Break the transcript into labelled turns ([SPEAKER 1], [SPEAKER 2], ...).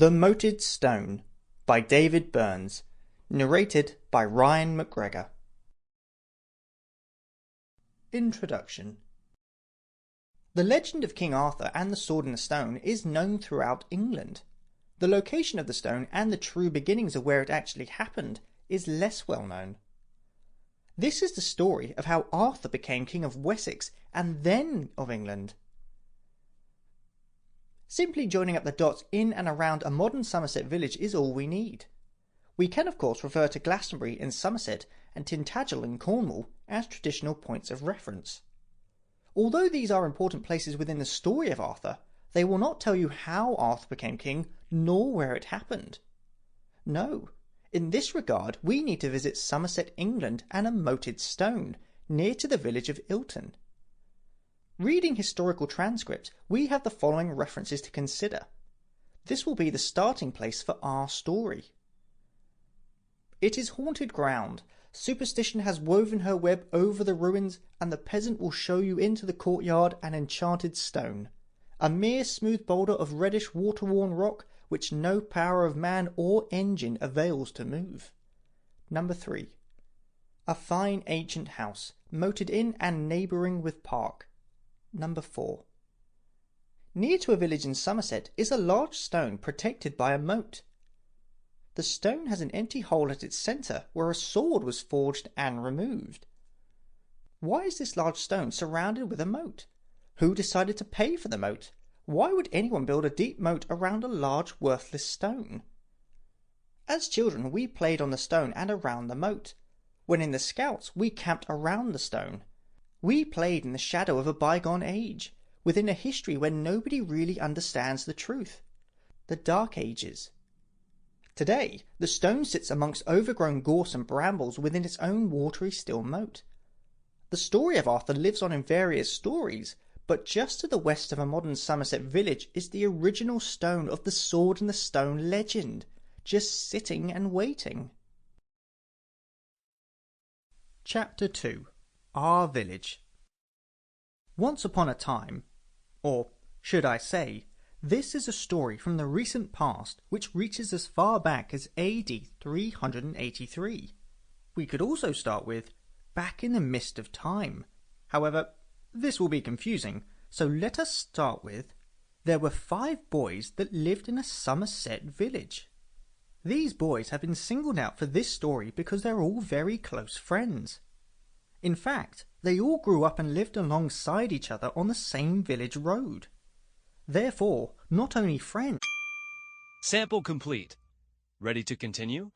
[SPEAKER 1] The Moated Stone by David Burns. Narrated by Ryan Mcgregor. Introduction. The legend of King Arthur and the Sword in the Stone is known throughout England. The location of the stone and the true beginnings of where it actually happened is less well known. This is the story of how Arthur became King of Wessex and then of England. Simply joining up the dots in and around a modern Somerset village is all we need. We can of course refer to Glastonbury in Somerset and Tintagel in Cornwall as traditional points of reference. Although these are important places within the story of Arthur, they will not tell you how Arthur became king nor where it happened. No, in this regard we need to visit Somerset, England and a moated stone near to the village of Ilton. Reading historical transcripts, we have the following references to consider. This will be the starting place for our story. It is haunted ground. Superstition has woven her web over the ruins, and the peasant will show you into the courtyard an enchanted stone, a mere smooth boulder of reddish water-worn rock which no power of man or engine avails to move. Number 3. A fine ancient house, moated in and neighbouring with park. Number 4. Near to a village in Somerset is a large stone protected by a moat. The stone has an empty hole at its centre where a sword was forged and removed. Why is this large stone surrounded with a moat? Who decided to pay for the moat? Why would anyone build a deep moat around a large worthless stone? As children we played on the stone and around the moat. When in the Scouts we camped around the stone. We played in the shadow of a bygone age, within a history where nobody really understands the truth. The Dark Ages. Today, the stone sits amongst overgrown gorse and brambles within its own watery still moat. The story of Arthur lives on in various stories, but just to the west of a modern Somerset village is the original stone of the Sword in the Stone legend, just sitting and waiting. Chapter 2. Our Village. Once upon a time, or should I say, this is a story from the recent past which reaches as far back as AD 383. We could also start with back in the mist of time. However, this will be confusing, so let us start with there were 5 boys that lived in a Somerset village. These boys have been singled out for this story because they're all very close friends. In fact, they all grew up and lived alongside each other on the same village road. Therefore, not only friends...
[SPEAKER 2] Sample complete. Ready to continue?